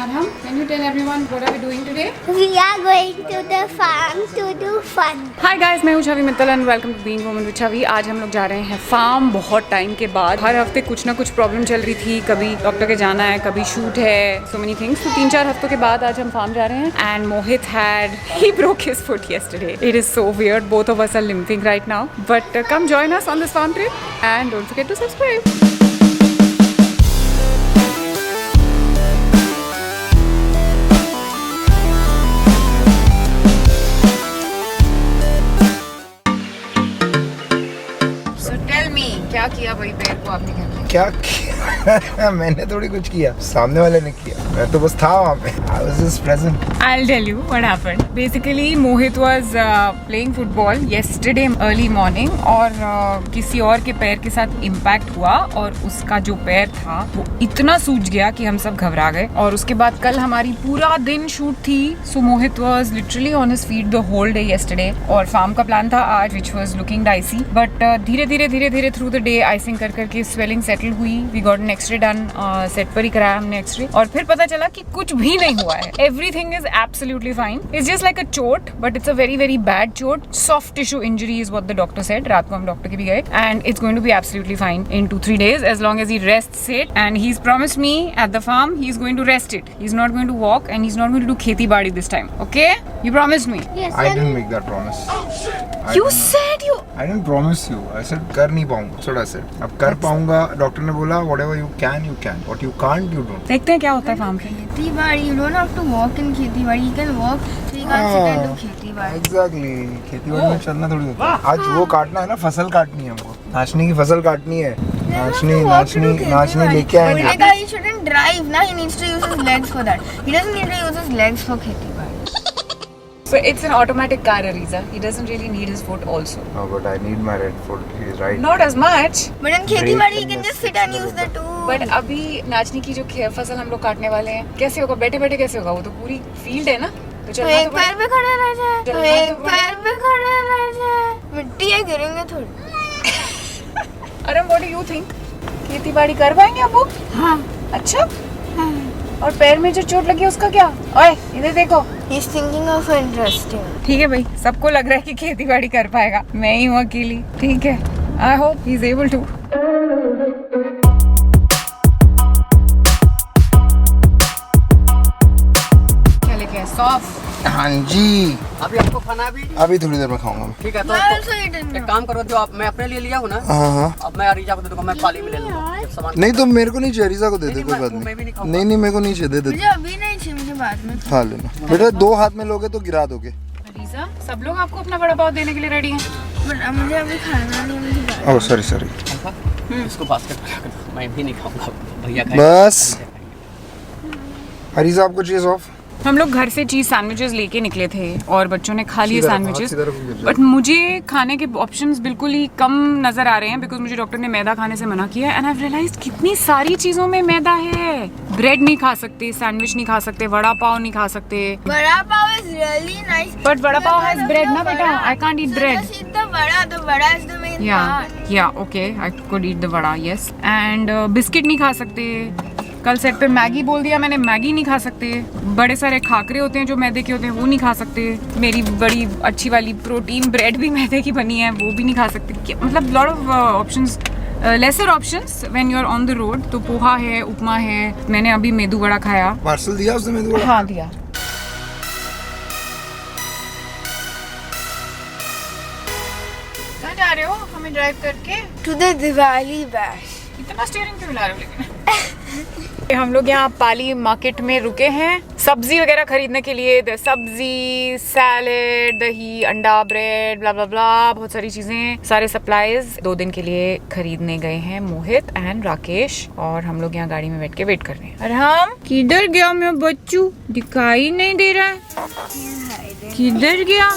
Arham, can you tell everyone what are we doing today? We are going to the farm to do fun. Hi guys, मैं हूँ Chhavi Mittal and welcome to being woman with Chhavi. आज हम लोग जा रहे हैं farm बहुत time के बाद। हर हफ्ते कुछ ना कुछ प्रॉब्लम चल रही थी, कभी डॉक्टर के जाना है, कभी शूट है, सो मेनी थिंग्स। तो 3-4 हफ्तों के बाद आज हम फार्म जा रहे हैं and Mohit he broke his foot yesterday. It is so weird. Both of us are limping right now. But come join us on this farm trip and don't forget to subscribe. क्या किया भाई पैर को आपने? क्या किया? मैंने थोड़ी कुछ किया, सामने वाले ने किया, मैं तो बस था वहाँ पे। I was just present. I'll tell you what happened. Basically, Mohit was playing football yesterday early morning और किसी और के पैर के साथ impact हुआ और उसका जो पैर था वो इतना सूज गया कि हम सब घबरा गए। और उसके बाद कल हमारी पूरा दिन शूट थी, so Mohit was literally on his feet the whole day yesterday. और फार्म का प्लान था आज, which was looking dicey, but धीरे धीरे through the day आइसिंग कर करके स्वेलिंग सेटल हुई। We got an X-ray done, set पर ही कराया हमने एक्सरे और फिर पता चला कि कुछ भी नहीं हुआ है। Everything is absolutely fine. It's just like a चोट, but it's a very bad चोट। Soft tissue injury is what the doctor said. रात को हम डॉक्टर के भी गए and it's going to be absolutely fine in 2-3 days as long as he rests it, and he's promised me at the farm he's going to rest it. He's not going to walk and he's not going to do खेती बाड़ी this time. Okay? You promised me. Yes, I didn't make that promise. You said you. I didn't promise you. I said कर नहीं पाऊंगा, so I said अब कर पाऊंगा। Doctor ने बोला whatever you can, you can. What you can't, you don't. देखते हैं क्या होता है फार्म पे। खेती बाड़ी, you don't have to walk in खेती बाड़ी. You can walk, so you can't sit and do खेती बाड़ी. Exactly. खेती बाड़ी में चलना थोड़ी होता है। आज वो काटना है ना, फसल काटनी है हमको। नाचनी की फसल काटनी है। नाचनी लेके आएंगे। But he shouldn't drive, ना. He needs to use his legs for that. He doesn't need to use his legs for खेती बाड़ी. So it's an automatic car, Ariza. He doesn't really need his foot also. No, but I need my red foot. He's right. Not as much. But in खेती बाड़ी, he can just sit and use the tool. But अभी नाचनी की जो फसल हम लोग काटने वाले हैं, कैसे होगा? बैठे कैसे होगा? वो तो पूरी फील्ड है ना। तो एक पैर पे खड़े रह जाए, तो एक पैर पे खड़े रह जाए। मिट्टी है, गिरेंगे थोड़ी। अरम, what do you think? खेती बाड़ी कर पाएंगे अब वो? हाँ। अच्छा? और पैर में जो चोट लगी है उसका क्या? ओए इधर देखो। He's thinking of interesting. ठीक है भाई, सबको लग रहा है कि खेती बाड़ी कर पाएगा, मैं ही हूँ अकेली। ठीक है, I hope he's able to. क्या लेके आए? सॉफ। हाँ जी। अभी आपको खाना अभी थोड़ी देर में खाऊंगा। ठीक है, तो एक काम करो, जो आप मैं अपने लिए लिया हूँ ना। हाँ। अब मैं अरीजा को दे दूंगा, मैं थाली में ले लूंगा जब सामान। नहीं तो मेरे को नहीं चाहिए, अरीजा को दे दे, कोई बात मैं भी नहीं खाऊंगा। नहीं मेरे को नहीं चाहिए, दे दे। मुझे अभी नहीं चाहिए, मुझे बाद में खा लेना बेटा। 2 हाथ में लोगे तो गिरा दोगे। अरीजा, सब लोग आपको अपना बड़ा पाव देने के लिए रेडी हैं। But मुझे अभी खाना नहीं, मुझे बाद में। ओह सॉरी इसको बास्केट में रख दो, मैं भी नहीं खाऊंगा, भैया खाएंगे। बस अरीजा आपको चाहिए सॉफ? हम लोग घर से चीज़ सैंडविचेस लेके निकले थे और बच्चों ने खा लिए सैंडविचेस, बट मुझे खाने के ऑप्शंस बिल्कुल ही कम नज़र आ रहे हैं बिकॉज मुझे डॉक्टर ने मैदा खाने से मना किया एंड आई हैव रियलाइज्ड कितनी सारी चीज़ों में मैदा है। ब्रेड नहीं खा सकते, सैंडविच नहीं खा सकते, वड़ा पाव नहीं खा सकते। Vada pav is really nice. But vada pav has bread ना बेटा, I can't eat bread. Just eat the vada is the main part. Yeah, okay, I could eat the vada, yes. And biscuit नहीं खा सकते। कल सेट पे मैगी बोल दिया मैंने, मैगी नहीं खा सकते। बड़े सारे खाकरे होते हैं जो मैदे के होते हैं, वो नहीं खा सकते। मेरी बड़ी अच्छी वाली प्रोटीन ब्रेड भी मैदे की बनी है, वो भी नहीं खा सकते। मतलब lot of options, lesser options when you are on the road. तो पोहा है, उपमा है, मैंने अभी मेदू वड़ा खाया। पार्सल दिया उसने मेदू वड़ा? हाँ दिया। कहाँ जा रहे हो हमें ड्राइव करके? To the Diwali bash. इतना स्टीयरिंग क्यों हिला रहे हो लेकिन? हम लोग यहाँ पाली मार्केट में रुके हैं सब्जी वगैरह खरीदने के लिए। सब्जी, सैलेड, दही, अंडा, ब्रेड, ब्ला ब्ला ब्ला, बहुत सारी चीजें, सारे सप्लाईज 2 दिन के लिए खरीदने गए हैं मोहित एंड राकेश। और हम लोग यहाँ गाड़ी में बैठ के वेट कर रहे हैं। अरे हम किधर गया मेरा बच्चू? दिखाई नहीं दे रहा है, किधर गया?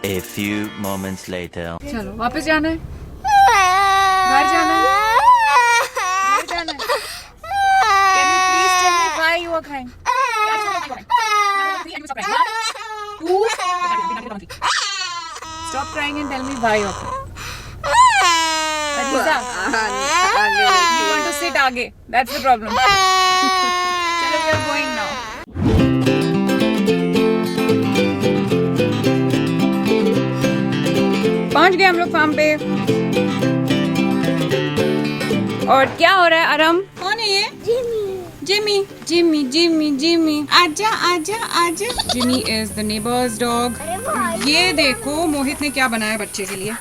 A few moments later. चलो वापस जाना है, घर जाना है, घर जाना है। Can you please tell me why you are crying? Stop crying and tell me why you are crying. Ariza, you want to sit आगे, that's the problem. चलो we are going now. पहुंच गए हम लोग फार्म पे। और क्या हो रहा है आराम? कौन है ये? जिमी जिमी जिमी जिमी आजा आजा आजा। Jimmy is the neighbours dog. ये देखो मोहित ने क्या बनाया बच्चे के लिए।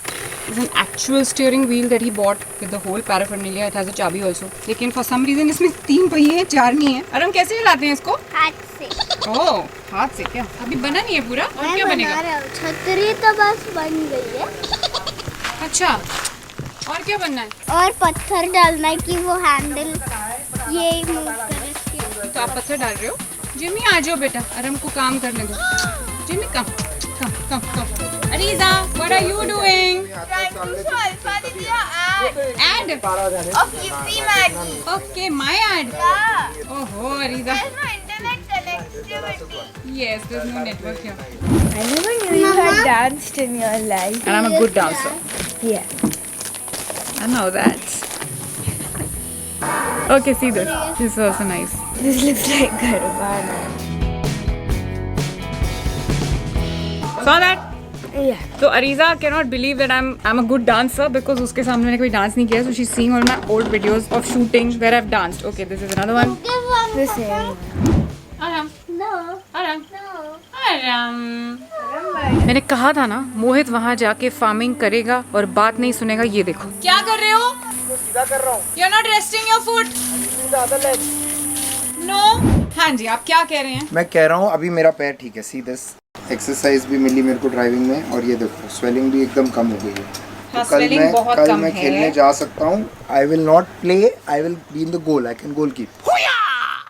It's an actual steering wheel that he bought with the whole paraphernalia. It has a चाबी also. लेकिन for some reason इसमें 3 पहिए हैं, 4 नहीं है। अरम कैसे चलाते हैं इसको? हाथ से। ओह, हाथ से क्या? अभी बना नहीं है पूरा? और क्या बनेगा? छतरी तो बस बन गई है। अच्छा, और क्या बनना है? और पत्थर डालना है कि वो हैंडल ये मूव करे। तो आप पत्थर डाल रहे हो? जिमी आ जाओ बेटा, अरम को काम करने दो। Jimmy come come come come. Arija, what are you doing? Trying to solve the Ad? of Yippee Maggie. Okay, my ad. Yeah. Oh, Ariza. There's no internet connectivity. Yes, there's no network here. I never knew you had danced in your life. And I'm a good dancer. Yeah. I know that. Okay, see this. This is also nice. This looks like Garba. Saw that? Yeah. So Ariza cannot believe that I'm a good dancer because उसके सामने मैंने कोई dance नहीं किया. So she's seeing all my old videos of shooting where I've danced. Okay, this is another one. The same. Aram, No, Aram, no. Aram. मैंने कहा था ना मोहित वहाँ जाके फार्मिंग करेगा और बात नहीं सुनेगा. ये देखो क्या कर रहे हो? सीधा कर रहा हूँ। You're not resting your foot. No. हाँ जी, आप क्या कह रहे हैं? मैं कह रहा हूँ अभी मेरा पैर ठीक है। सी दिस एक्सरसाइज भी मिली मेरे को ड्राइविंग में, और ये देखो स्वेलिंग भी एकदम कम हो गई है। हाँ, तो swelling बहुत कल कम मैं है। खेलने जा सकता हूँ। I will not play, I will be in the goal, I can goal keep.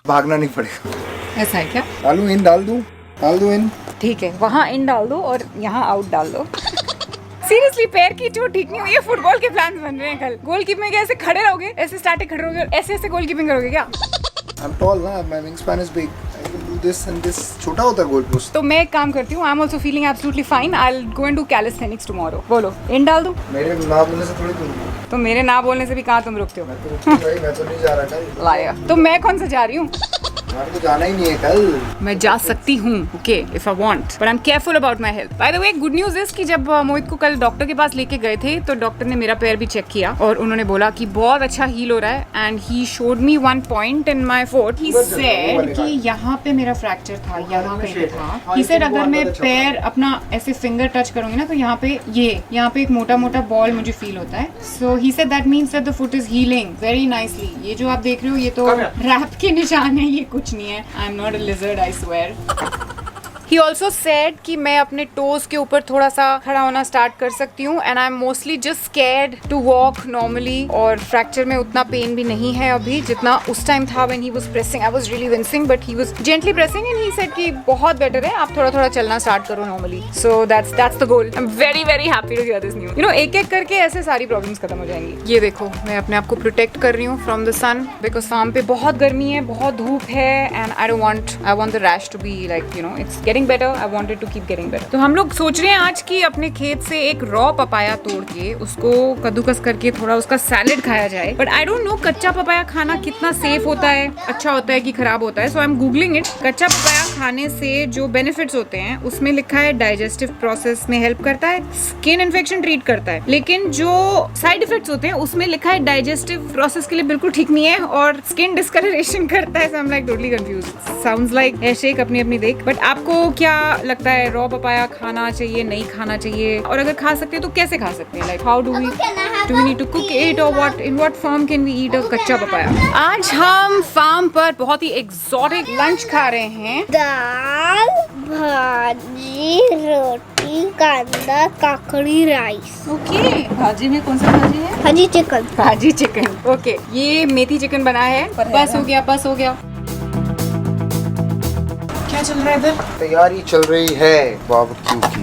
भागना नहीं पड़ेगा। ऐसा है क्या? डालूं इन, डाल दूं इन। ठीक है, वहाँ इन डाल दो और यहाँ आउट डाल दो। सीरियसली पैर की चोट ठीक नहीं हुई है। फुटबॉल के प्लान्स बन रहे हैं कल। गोलकीपिंग ऐसे खड़े रहोगे, ऐसे स्टैटिक खड़े रहोगे, ऐसे ऐसे गोलकीपिंग करोगे क्या? I'm tall ना, my wingspan is big. I can do this and this. छोटा होता है गोल पोस्ट। तो मैं एक काम करती हूँ, I am also feeling absolutely fine. I will go and do calisthenics tomorrow. बोलो, इन डाल दूँ? मेरे ना बोलने से थोड़ी दूर। तो मेरे ना बोलने से भी कहाँ तुम रुकते हो? मैं तो रुकूंगा ही, मैं तो नहीं जा रहा कल। लाया। तो मैं कौन सा जा रही हूँ? हमारे तो जाना ही नहीं है कल। मैं जा सकती हूँ, okay, if I want, but I am careful about my health. By the way, good news is कि जब मोहित को कल डॉक्टर के पास लेके गए थे तो डॉक्टर ने मेरा पैर भी चेक किया और उन्होंने बोला कि बहुत अच्छा हील हो रहा है। And he showed me one point in my foot. He said कि यहाँ पे मेरा फ्रैक्चर था, यहाँ पे भी था। ही सेड अगर मैं पैर अपना ऐसे फिंगर टच करूंगी ना तो यहाँ पे यहाँ पे एक मोटा मोटा बॉल मुझे फील होता है। So he said that means that the foot is healing very nicely. ये जो आप देख रहे हो ये तो रैप के निशान है, ये कुछ नहीं है। I am not a lizard, I swear. He also said कि मैं अपने टोज के ऊपर थोड़ा सा खड़ा होना स्टार्ट कर सकती हूँ and I'm mostly just scared to walk normally. और फ्रैक्चर में उतना पेन भी नहीं है अभी जितना उस टाइम था when he was pressing. I was really wincing but he was gently pressing and he said कि बहुत बेटर है, आप थोड़ा थोड़ा चलना स्टार्ट करो normally. So that's the goal. I'm very very happy to hear this news. You know, एक एक करके ऐसे सारी प्रॉब्लम्स खत्म हो जाएंगी। ये देखो मैं अपने आप को प्रोटेक्ट कर रही हूँ from the sun because farm पे बहुत गर्मी है, बहुत धूप है and I want the rash to be like you know it's getting better. I wanted to keep getting better. तो हम लोग सोच रहे हैं आज कि अपने खेत से एक रॉ पपाया तोड़ के उसको कद्दूकस करके थोड़ा उसका सैलेड खाया जाए. बट आई डोंट नो कच्चा पपाया खाना कितना सेफ होता है, अच्छा होता है कि खराब होता है. So I am googling it. कच्चा पपाया खाने से जो बेनिफिट्स होते हैं उसमें लिखा है डाइजेस्टिव प्रोसेस में हेल्प करता है, स्किन इन्फेक्शन ट्रीट करता है. लेकिन जो साइड इफेक्ट्स होते हैं उसमें लिखा है डाइजेस्टिव प्रोसेस के लिए बिल्कुल ठीक नहीं है और स्किन डिस्कलरेशन करता है. So I'm like totally confused. Sounds like है शेक अपनी अपनी देख. बट आपको क्या लगता है, रॉ पपाया खाना चाहिए, नहीं खाना चाहिए, और अगर खा सकते हैं तो कैसे खा सकते हैं? Like how do we need to cook it और what in what form can we eat a कच्चा पपाया? आज हम फार्म पर बहुत ही एक्सोटिक लंच खा रहे हैं. दाल, भाजी, रोटी, कांदा, काकड़ी, राइस. ओके, भाजी में कौन सा भाजी है? भाजी चिकन. भाजी चिकन. ओके, ये मेथी चिकन बना है. बस हो गया, बस हो गया. क्या चल रहा है इधर? तैयारी चल रही है बारबेक्यू की.